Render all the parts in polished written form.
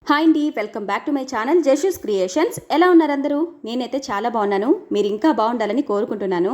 Hi అండి, welcome back to my channel Jashu's creations. ఎలా ఉన్నారు అందరూ? నేనైతే చాలా బాగున్నాను. మీరు ఇంకా బాగుండాలని కోరుకుంటున్నాను.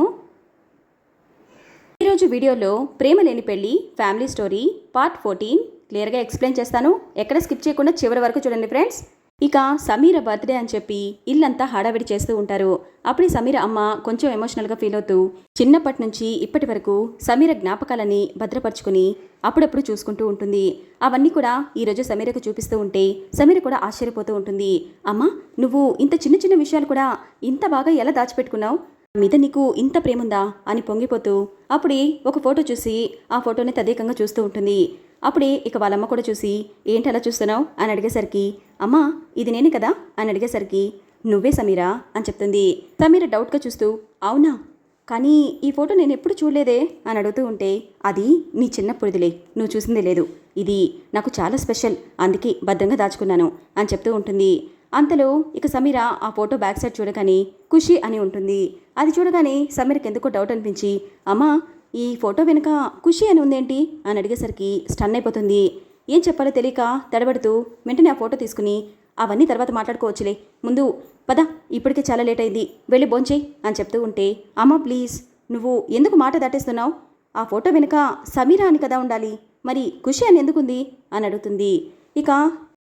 ఈరోజు వీడియోలో ప్రేమ లేని పెళ్ళి ఫ్యామిలీ స్టోరీ పార్ట్ 14 క్లియర్గా ఎక్స్ప్లెయిన్ చేస్తాను. ఎక్కడ స్కిప్ చేయకుండా చివరి వరకు చూడండి ఫ్రెండ్స్. ఇక సమీర బర్త్డే అని చెప్పి ఇల్లంతా హడావిడి చేస్తూ ఉంటారు. అప్పుడే సమీర అమ్మ కొంచెం ఎమోషనల్గా ఫీల్ అవుతూ చిన్నప్పటి నుంచి ఇప్పటి వరకు సమీర జ్ఞాపకాలని భద్రపరుచుకుని అప్పుడప్పుడు చూసుకుంటూ ఉంటుంది. అవన్నీ కూడా ఈరోజు సమీరకు చూపిస్తూ ఉంటే సమీర కూడా ఆశ్చర్యపోతూ ఉంటుంది. అమ్మ, నువ్వు ఇంత చిన్న చిన్న విషయాలు కూడా ఇంత బాగా ఎలా దాచిపెట్టుకున్నావు? మీద నీకు ఇంత ప్రేముందా అని పొంగిపోతూ అప్పుడే ఒక ఫోటో చూసి ఆ ఫోటోని తదేకంగా చూస్తూ ఉంటుంది. అప్పుడే ఇక వాళ్ళమ్మ కూడా చూసి ఏంటి అలా చూస్తున్నావు అని అడిగేసరికి, అమ్మా ఇది నేనే కదా అని అడిగేసరికి, నువ్వే సమీరా అని చెప్తుంది. సమీర డౌట్గా చూస్తూ, అవునా, కానీ ఈ ఫోటో నేను ఎప్పుడు చూడలేదే అని అడుగుతూ ఉంటే, అది నీ చిన్నప్పుడుదిలే, నువ్వు చూసిందే లేదు, ఇది నాకు చాలా స్పెషల్, అందుకే భద్రంగా దాచుకున్నాను అని చెప్తూ ఉంటుంది. అంతలో ఇక సమీర ఆ ఫోటో బ్యాక్ సైడ్ చూడగానే ఖుషి అని ఉంటుంది. అది చూడగానే సమీరకి ఎందుకో డౌట్ అనిపించి, అమ్మా ఈ ఫోటో వెనుక ఖుషి అని ఉందేంటి అని అడిగేసరికి స్టన్ అయిపోతుంది. ఏం చెప్పాలో తెలియక తడబడుతూ వెంటనే ఆ ఫోటో తీసుకుని, అవన్నీ తర్వాత మాట్లాడుకోవచ్చులే, ముందు పద, ఇప్పటికే చాలా లేట్ అయింది, వెళ్ళి భోంచేయి అని చెప్తూ ఉంటే, అమ్మ ప్లీజ్, నువ్వు ఎందుకు మాట దాటేస్తున్నావు? ఆ ఫోటో వెనుక సమీర అని కదా ఉండాలి, మరి ఖుషి అని ఎందుకుంది అని అడుగుతుంది. ఇక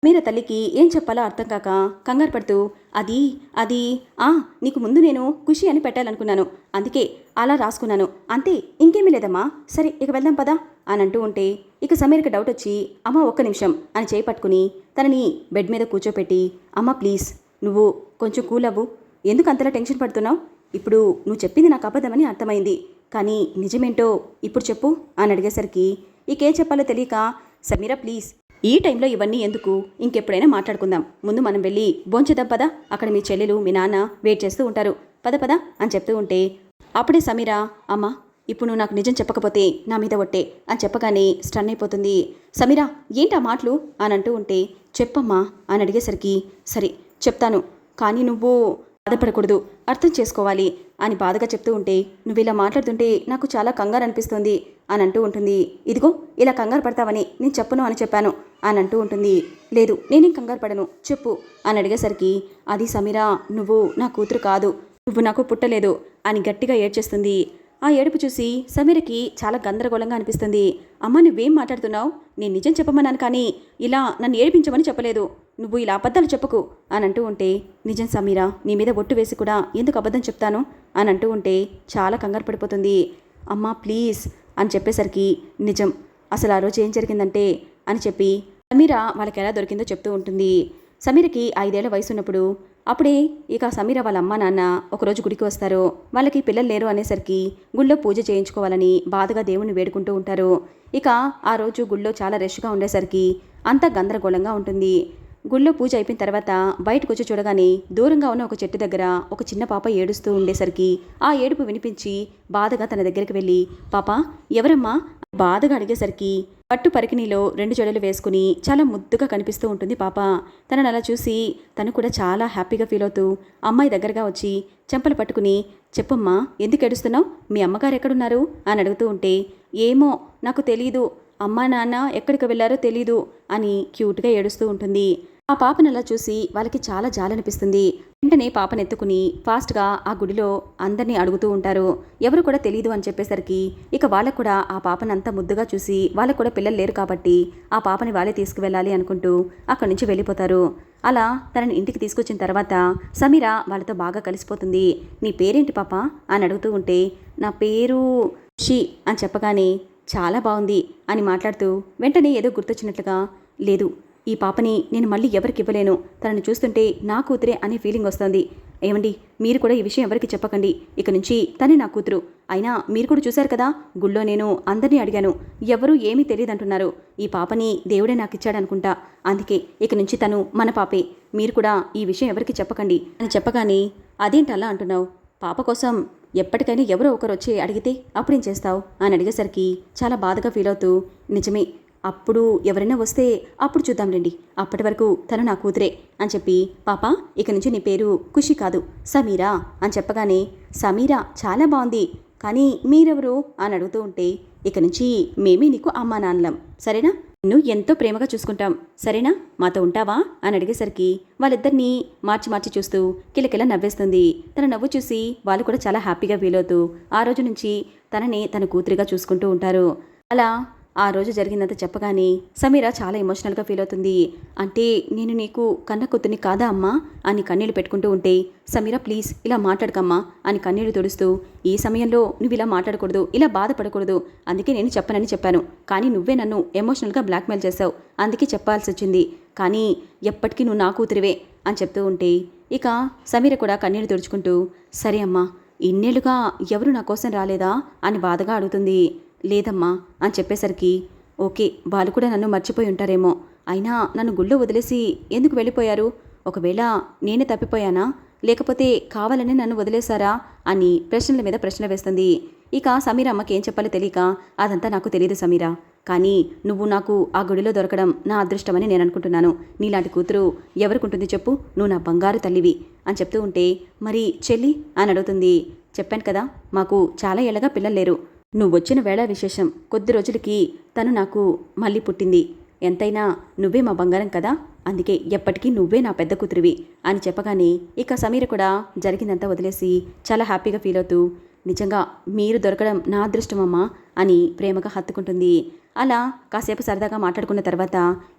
మీర తల్లికి ఏం చెప్పాలో అర్థం కాక కంగారు పడుతూ, అది అది నీకు ముందు నేను ఖుషి అని పెట్టాలనుకున్నాను, అందుకే అలా రాసుకున్నాను, అంతే, ఇంకేమీ లేదమ్మా, సరే ఇక వెళ్దాం పదా అని అంటూ ఉంటే ఇక సమీర్కి డౌట్ వచ్చి, అమ్మ ఒక్క నిమిషం అని చేయి పట్టుకుని తనని బెడ్ మీద కూర్చోపెట్టి, అమ్మ ప్లీజ్ నువ్వు కొంచెం కూల్ అవ్వు, ఎందుకు అంతలా టెన్షన్ పడుతున్నావు? ఇప్పుడు నువ్వు చెప్పింది నాకు అబద్ధమని అర్థమైంది, కానీ నిజమేంటో ఇప్పుడు చెప్పు అని అడిగేసరికి ఇకేం చెప్పాలో తెలియక, సమీర ప్లీజ్ ఈ టైంలో ఇవన్నీ ఎందుకు, ఇంకెప్పుడైనా మాట్లాడుకుందాం, ముందు మనం వెళ్ళి భోంచేద్దాం పదా, అక్కడ మీ చెల్లెలు మీ నాన్న వెయిట్ చేస్తూ ఉంటారు, పద పద అని చెప్తూ ఉంటే అప్పుడే సమీర, అమ్మ ఇప్పుడు నువ్వు నాకు నిజం చెప్పకపోతే నా మీద ఒట్టే అని చెప్పగానే స్టన్ అయిపోతుంది. సమీర ఏంటి ఆ మాటలు అని అంటూ ఉంటే, చెప్పమ్మా అని అడిగేసరికి, సరే చెప్తాను, కానీ నువ్వు బాధపడకూడదు, అర్థం చేసుకోవాలి అని బాధగా చెప్తూ ఉంటే, నువ్వు ఇలా మాట్లాడుతుంటే నాకు చాలా కంగారు అనిపిస్తుంది అని అంటూ ఉంటుంది. ఇదిగో ఇలా కంగారు పడతావని నేను చెప్పను అని చెప్పాను అని అంటూ ఉంటుంది. లేదు నేనేం కంగారు పడను, చెప్పు అని అడిగేసరికి, అది సమీరా, నువ్వు నా కూతురు కాదు, నువ్వు నాకు పుట్టలేదు అని గట్టిగా ఏడ్చేస్తుంది. ఆ ఏడుపు చూసి సమీరకి చాలా గందరగోళంగా అనిపిస్తుంది. అమ్మ నువ్వేం మాట్లాడుతున్నావు? నేను నిజం చెప్పమన్నాను, కానీ ఇలా నన్ను ఏడిపించమని చెప్పలేదు, నువ్వు ఇలా అబద్ధాలు చెప్పకు అని అంటూ ఉంటే, నిజం సమీరా, నీ మీద ఒట్టు వేసి కూడా ఎందుకు అబద్ధం చెప్తాను అని అంటూ ఉంటే చాలా కంగారు పడిపోతుంది. అమ్మా ప్లీజ్ అని చెప్పేసరికి, నిజం, అసలు ఆ రోజు ఏం జరిగిందంటే అని చెప్పి సమీర వాళ్ళకి ఎలా దొరికిందో చెప్తూ ఉంటుంది. సమీరకి 5 ఏళ్ల వయసు ఉన్నప్పుడు అప్పుడే ఇక సమీర వాళ్ళ అమ్మ నాన్న ఒకరోజు గుడికి వస్తారు. వాళ్ళకి పిల్లలు లేరు అనేసరికి గుళ్ళో పూజ చేయించుకోవాలని బాధగా దేవుణ్ణి వేడుకుంటూ ఉంటారు. ఇక ఆ రోజు గుళ్ళో చాలా రష్గా ఉండేసరికి అంతా గందరగోళంగా ఉంటుంది. గుళ్ళో పూజ అయిపోయిన తర్వాత బయటకు వచ్చి చూడగానే దూరంగా ఉన్న ఒక చెట్టు దగ్గర ఒక చిన్న పాప ఏడుస్తూ ఉండేసరికి ఆ ఏడుపు వినిపించి బాధగా తన దగ్గరికి వెళ్ళి, పాప ఎవరమ్మా బాధగా అడిగేసరికి పట్టు పరికిణీలో 2 జడలు వేసుకుని చాలా ముద్దుగా కనిపిస్తూ ఉంటుంది పాప. తనని అలా చూసి తను కూడా చాలా హ్యాపీగా ఫీల్ అవుతూ అమ్మాయి దగ్గరగా వచ్చి చెంపలు పట్టుకుని, చెప్పమ్మా ఎందుకు ఏడుస్తున్నావు, మీ అమ్మగారు ఎక్కడున్నారు అని అడుగుతూ ఉంటే, ఏమో నాకు తెలీదు, అమ్మా నాన్న ఎక్కడికి వెళ్ళారో తెలీదు అని క్యూట్గా ఏడుస్తూ ఉంటుంది. ఆ పాపను అలా చూసి వాళ్ళకి చాలా జాలనిపిస్తుంది. వెంటనే పాపను ఎత్తుకుని ఫాస్ట్గా ఆ గుడిలో అందరినీ అడుగుతూ ఉంటారు. ఎవరు కూడా తెలీదు అని చెప్పేసరికి ఇక వాళ్ళకు కూడా ఆ పాపను అంతా ముద్దుగా చూసి వాళ్ళకు కూడా పిల్లలు లేరు కాబట్టి ఆ పాపని వాళ్ళే తీసుకువెళ్ళాలి అనుకుంటూ అక్కడి నుంచి వెళ్ళిపోతారు. అలా తనని ఇంటికి తీసుకొచ్చిన తర్వాత సమీర వాళ్ళతో బాగా కలిసిపోతుంది. నీ పేరేంటి పాప అని అడుగుతూ ఉంటే, నా పేరు షి అని చెప్పగానే చాలా బాగుంది అని మాట్లాడుతూ వెంటనే ఏదో గుర్తొచ్చినట్లుగా, లేదు ఈ పాపని నేను మళ్ళీ ఎవరికి ఇవ్వలేను, తనని చూస్తుంటే నా కూతురే అనే ఫీలింగ్ వస్తుంది, ఏమండి మీరు కూడా ఈ విషయం ఎవరికి చెప్పకండి, ఇక నుంచి తనే నా కూతురు, అయినా మీరు కూడా చూశారు కదా గుళ్ళో నేను అందరినీ అడిగాను, ఎవరూ ఏమీ తెలియదంటున్నారు, ఈ పాపని దేవుడే నాకు ఇచ్చాడనుకుంటా, అందుకే ఇక నుంచి తను మన పాపే, మీరు కూడా ఈ విషయం ఎవరికి చెప్పకండి అని చెప్పగానే, అదేంటి అలా అంటున్నావు, పాప కోసం ఎప్పటికైనా ఎవరో ఒకరు వచ్చి అడిగితే అప్పుడేం చేస్తావు అని అడిగేసరికి చాలా బాధగా ఫీల్ అవుతూ, నిజమే, అప్పుడు ఎవరైనా వస్తే అప్పుడు చూద్దాంలేండి, అప్పటి వరకు తను నా కూతురే అని చెప్పి, పాప ఇక నుంచి నీ పేరు ఖుషి కాదు సమీరా అని చెప్పగానే, సమీరా చాలా బాగుంది, కానీ మీరెవరు అని అడుగుతూ ఉంటే, ఇక నుంచి మేమే నీకు అమ్మా నాన్నలం, సరేనా, నువ్వు ఎంతో ప్రేమగా చూసుకుంటాం, సరేనా? మాతో ఉంటావా అని అడిగేసరికి వాళ్ళిద్దరినీ మార్చి మార్చి చూస్తూ కిలకిల నవ్వేస్తుంది. తన నవ్వు చూసి వాళ్ళు కూడా చాలా హ్యాపీగా ఫీల్ అవుతూ ఆ రోజు నుంచి తనని తన కూతురిగా చూసుకుంటూ ఉంటారు. అలా ఆ రోజు జరిగిందంతా చెప్పగానే సమీర చాలా ఎమోషనల్గా ఫీల్ అవుతుంది. అంటే నేను నీకు కన్న కూతుర్ని కాదా అమ్మా అని కన్నీళ్లు పెట్టుకుంటూ ఉంటే, సమీర ప్లీజ్ ఇలా మాట్లాడకమ్మా అని కన్నీళ్లు తుడుస్తూ, ఈ సమయంలో నువ్వు ఇలా మాట్లాడకూడదు, ఇలా బాధపడకూడదు, అందుకే నేను చెప్పనని చెప్పాను, కానీ నువ్వే నన్ను ఎమోషనల్గా బ్లాక్మెయిల్ చేశావు, అందుకే చెప్పాల్సి వచ్చింది, కానీ ఎప్పటికీ నువ్వు నా కూతురివే అని చెప్తూ ఉంటే ఇక సమీర కూడా కన్నీళ్లు తుడుచుకుంటూ, సరే అమ్మా, ఇన్నేళ్లుగా ఎవరు నా కోసం రాలేదా అని బాధగా అడుగుతుంది. లేదమ్మా అని చెప్పేసరికి, ఓకే, వాళ్ళు కూడా నన్ను మర్చిపోయి ఉంటారేమో, అయినా నన్ను గుళ్ళో వదిలేసి ఎందుకు వెళ్ళిపోయారు? ఒకవేళ నేనే తప్పిపోయానా, లేకపోతే కావాలని నన్ను వదిలేశారా అని ప్రశ్నల మీద ప్రశ్నలు వేస్తుంది. ఇక సమీర అమ్మకి ఏం చెప్పాలో తెలియక, అదంతా నాకు తెలియదు సమీర, కానీ నువ్వు నాకు ఆ గుడిలో దొరకడం నా అదృష్టమని నేను అనుకుంటున్నాను. నీలాంటి కూతురు ఎవరికుంటుంది చెప్పు, నువ్వు నా బంగారు తల్లివి అని చెప్తూ ఉంటే, మరి చెల్లి అని అడుగుతుంది. చెప్పాను కదా, మాకు చాలా ఏళ్ళగా పిల్లలు లేరు, నువ్వు వచ్చిన వేళ విశేషం, కొద్ది రోజులకి తను నాకు మళ్ళీ పుట్టింది, ఎంతైనా నువ్వే మా బంగారం కదా, అందుకే ఎప్పటికీ నువ్వే నా పెద్ద కూతురివి అని చెప్పగానే ఇక సమీర కూడా జరిగిందంతా వదిలేసి చాలా హ్యాపీగా ఫీల్ అవుతూ, నిజంగా మీరు దొరకడం నా అదృష్టమమ్మా అని ప్రేమగా హత్తుకుంటుంది. అలా కాసేపు సరదాగా మాట్లాడుకున్న తర్వాత,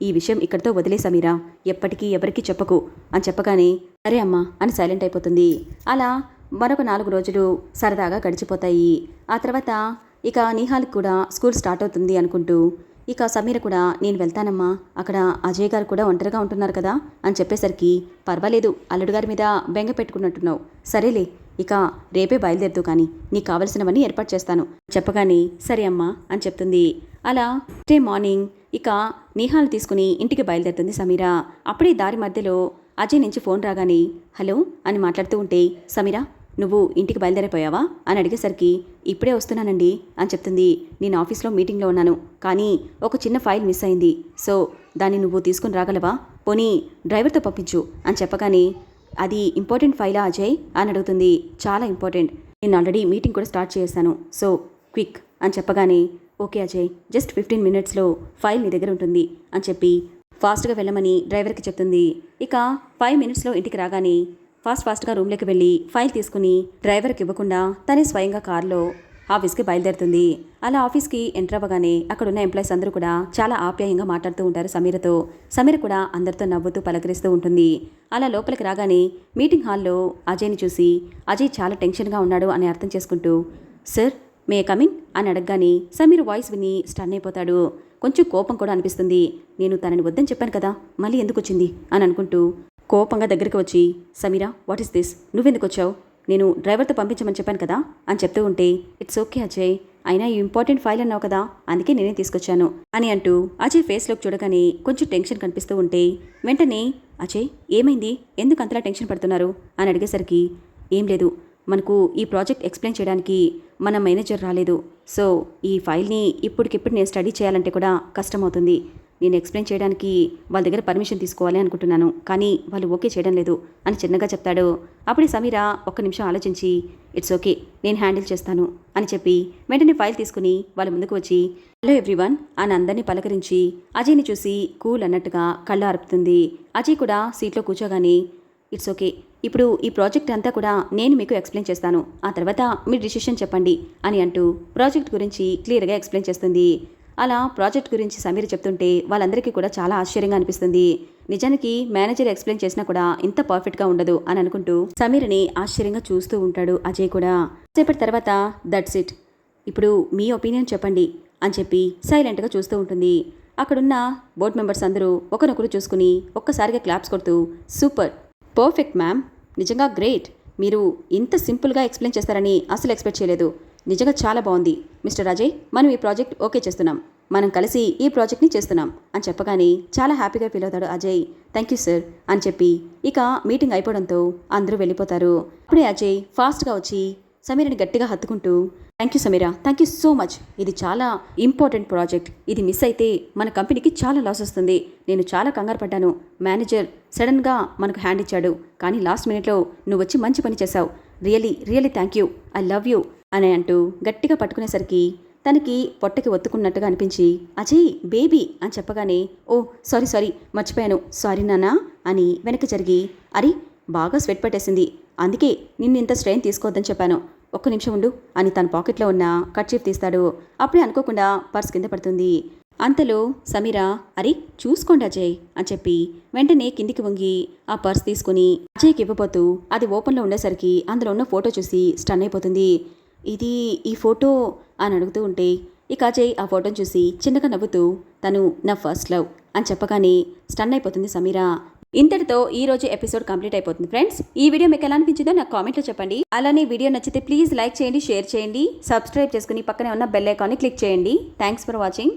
ఈ విషయం ఇక్కడితో వదిలే సమీరా, ఎప్పటికీ ఎవరికీ చెప్పకు అని చెప్పగానే సరే అమ్మా అని సైలెంట్ అయిపోతుంది. అలా మరొక 4 రోజులు సరదాగా గడిచిపోతాయి. ఆ తర్వాత ఇక నిహాల్కి కూడా స్కూల్ స్టార్ట్ అవుతుంది అనుకుంటూ, ఇక సమీర కూడా నేను వెళ్తానమ్మా, అక్కడ అజయ్ గారు కూడా ఒంటరిగా ఉంటున్నారు కదా అని చెప్పేసరికి, పర్వాలేదు, అల్లుడు గారి మీద బెంగ పెట్టుకున్నట్టున్నావు, సరేలే, ఇక రేపే బయలుదేరుతూ కానీ నీకు కావలసినవన్నీ ఏర్పాటు చేస్తాను చెప్పగానే సరే అమ్మా అని చెప్తుంది. అలా డే మార్నింగ్ ఇక నిహాల్ని తీసుకుని ఇంటికి బయలుదేరుతుంది సమీర. అప్పుడే దారి మధ్యలో అజయ్ నుంచి ఫోన్ రాగానే హలో అని మాట్లాడుతూ ఉంటే, సమీర నువ్వు ఇంటికి బయలుదేరిపోయావా అని అడిగేసరికి, ఇప్పుడే వస్తున్నానండి అని చెప్తుంది. నేను ఆఫీస్లో మీటింగ్లో ఉన్నాను, కానీ ఒక చిన్న ఫైల్ మిస్ అయింది, సో దాన్ని నువ్వు తీసుకుని రాగలవా, పోనీ డ్రైవర్తో పంపించు అని చెప్పగానే, అది ఇంపార్టెంట్ ఫైలా అజయ్ అని అడుగుతుంది. చాలా ఇంపార్టెంట్, నేను ఆల్రెడీ మీటింగ్ కూడా స్టార్ట్ చేశాను, సో క్విక్ అని చెప్పగానే, ఓకే అజయ్, జస్ట్ 15 మినిట్స్లో ఫైల్ నీ దగ్గర ఉంటుంది అని చెప్పి ఫాస్ట్గా వెళ్ళమని డ్రైవర్కి చెప్తుంది. ఇక 5 మినిట్స్లో ఇంటికి రాగానే ఫాస్ట్గా రూమ్లోకి వెళ్ళి ఫైల్ తీసుకుని డ్రైవర్కి ఇవ్వకుండా తనే స్వయంగా కారులో ఆఫీస్కి బయలుదేరుతుంది. అలా ఆఫీస్కి ఎంటర్ అవ్వగానే అక్కడున్న ఎంప్లాయీస్ అందరూ కూడా చాలా ఆప్యాయంగా మాట్లాడుతూ ఉంటారు సమీరతో. సమీర కూడా అందరితో నవ్వుతూ పలకరిస్తూ ఉంటుంది. అలా లోపలికి రాగానే మీటింగ్ హాల్లో అజయ్ని చూసి, అజయ్ చాలా టెన్షన్గా ఉన్నాడు అని అర్థం చేసుకుంటూ, సార్ మే కమిన్ అని అడగగానే సమీర్ వాయిస్ విని స్టన్ అయిపోతాడు. కొంచెం కోపం కూడా అనిపిస్తుంది. నేను తనని వద్దని చెప్పాను కదా, మళ్ళీ ఎందుకు వచ్చింది అని అనుకుంటూ కోపంగా దగ్గరికి వచ్చి, సమీరా వాట్ ఈస్ దిస్, నువ్వెందుకు వచ్చావు, నేను డ్రైవర్తో పంపించమని చెప్పాను కదా అని చెప్తూ ఉంటే, ఇట్స్ ఓకే అజయ్, అయినా ఈ ఇంపార్టెంట్ ఫైల్ అన్నావు కదా, అందుకే నేనే తీసుకొచ్చాను అని అంటూ అజయ్ ఫేస్లోకి చూడగానే కొంచెం టెన్షన్ కనిపిస్తూ ఉంటే, వెంటనే అజయ్ ఏమైంది, ఎందుకు అంతలా టెన్షన్ పడుతున్నారు అని అడిగేసరికి, ఏం లేదు, మనకు ఈ ప్రాజెక్ట్ ఎక్స్ప్లెయిన్ చేయడానికి మన మేనేజర్ రాలేదు, సో ఈ ఫైల్ని ఇప్పటికిప్పుడు నేను స్టడీ చేయాలంటే కూడా కష్టమవుతుంది, నేను ఎక్స్ప్లెయిన్ చేయడానికి వాళ్ళ దగ్గర పర్మిషన్ తీసుకోవాలి అనుకుంటున్నాను, కానీ వాళ్ళు ఓకే చేయడం లేదు అని చిన్నగా చెప్తాడు. అప్పుడే సమీర ఒక్క నిమిషం ఆలోచించి, ఇట్స్ ఓకే, నేను హ్యాండిల్ చేస్తాను అని చెప్పి వెంటనే ఫైల్ తీసుకుని వాళ్ళ ముందుకు వచ్చి, హలో ఎవ్రీవన్ అని అందరినీ పలకరించి అజయ్ని చూసి కూల్ అన్నట్టుగా కళ్ళు అరుపుతుంది. అజయ్ కూడా సీట్లో కూర్చోగానే, ఇట్స్ ఓకే, ఇప్పుడు ఈ ప్రాజెక్ట్ అంతా కూడా నేను మీకు ఎక్స్ప్లెయిన్ చేస్తాను, ఆ తర్వాత మీరు డిసిషన్ చెప్పండి అని అంటూ ప్రాజెక్ట్ గురించి క్లియర్గా ఎక్స్ప్లెయిన్ చేస్తుంది. అలా ప్రాజెక్ట్ గురించి సమీర చెప్తుంటే వాళ్ళందరికీ కూడా చాలా ఆశ్చర్యంగా అనిపిస్తుంది. నిజానికి మేనేజర్ ఎక్స్ప్లెయిన్ చేసినా కూడా ఇంత పర్ఫెక్ట్గా ఉండదు అని అనుకుంటూ సమీరని ఆశ్చర్యంగా చూస్తూ ఉంటాడు అజయ్ కూడా. సేపటి తర్వాత దట్స్ ఇట్, ఇప్పుడు మీ ఒపీనియన్ చెప్పండి అని చెప్పి సైలెంట్గా చూస్తూ ఉంటుంది. అక్కడున్న బోర్డ్ మెంబర్స్ అందరూ ఒకరినొకరు చూసుకుని ఒక్కసారిగా క్లాప్స్ కొడుతూ, సూపర్, పర్ఫెక్ట్ మ్యామ్, నిజంగా గ్రేట్, మీరు ఇంత సింపుల్గా ఎక్స్ప్లెయిన్ చేస్తారని అసలు ఎక్స్పెక్ట్ చేయలేదు, నిజంగా చాలా బాగుంది మిస్టర్ అజయ్, మనం ఈ ప్రాజెక్ట్ ఓకే చేస్తున్నాం, మనం కలిసి ఈ ప్రాజెక్ట్ని చేస్తున్నాం అని చెప్పగానే చాలా హ్యాపీగా ఫీల్ అవుతాడు అజయ్. థ్యాంక్ యూ సార్ అని చెప్పి ఇక మీటింగ్ అయిపోవడంతో అందరూ వెళ్ళిపోతారు. అప్పుడే అజయ్ ఫాస్ట్గా వచ్చి సమీరని గట్టిగా హత్తుకుంటూ, thank you Sameera, thank you so much, ఇది చాలా ఇంపార్టెంట్ ప్రాజెక్ట్, ఇది మిస్ అయితే మన కంపెనీకి చాలా లాస్ వస్తుంది, నేను చాలా కంగారు పడ్డాను, మేనేజర్ సడన్గా మనకు హ్యాండ్ ఇచ్చాడు, కానీ లాస్ట్ మినిట్లో నువ్వు వచ్చి మంచి పని చేశావు, really really thank you, I love you అని అంటూ గట్టిగా పట్టుకునేసరికి తనకి పొట్టకి ఒత్తుకున్నట్టుగా అనిపించి అజయ్ బేబీ అని చెప్పగానే ఓ సారీ మర్చిపోయాను సారీ నాన్నా అని వెనక్కి జరిగి అరే బాగా స్వెట్ పట్టేసింది అందుకే నిన్ను ఇంత స్ట్రెయిన్ తీసుకోవద్దని చెప్పాను ఒక్క నిమిషం ఉండు అని తన పాకెట్లో ఉన్న కర్చీఫ్ తీస్తాడు. అప్పుడే అనుకోకుండా పర్స్ కింద పడుతుంది. అంతలో సమీర అరే చూసుకోండి అజయ్ అని చెప్పి వెంటనే కిందికి వంగి ఆ పర్స్ తీసుకుని అజయ్కి ఇవ్వబోతూ అది ఓపెన్లో ఉండేసరికి అందులో ఉన్న ఫోటో చూసి స్టన్ అయిపోతుంది. ఇది ఈ ఫోటో అని అడుగుతూ ఉంటే ఇక అజయ్ ఆ ఫోటోని చూసి చిన్నగా నవ్వుతూ తను నా ఫస్ట్ లవ్ అని చెప్పగానే స్టన్ అయిపోతుంది సమీర. ఇంతటితో ఈ రోజు ఎపిసోడ్ కంప్లీట్ అయిపోతుంది ఫ్రెండ్స్. ఈ వీడియో మీకు ఎలా అనిపించిందో నాకు కామెంట్లో చెప్పండి. అలానే వీడియో నచ్చితే ప్లీజ్ లైక్ చేయండి, షేర్ చేయండి, సబ్స్క్రైబ్ చేసుకుని పక్కనే ఉన్న బెల్ ఐకాన్ని క్లిక్ చేయండి. Thanks for watching.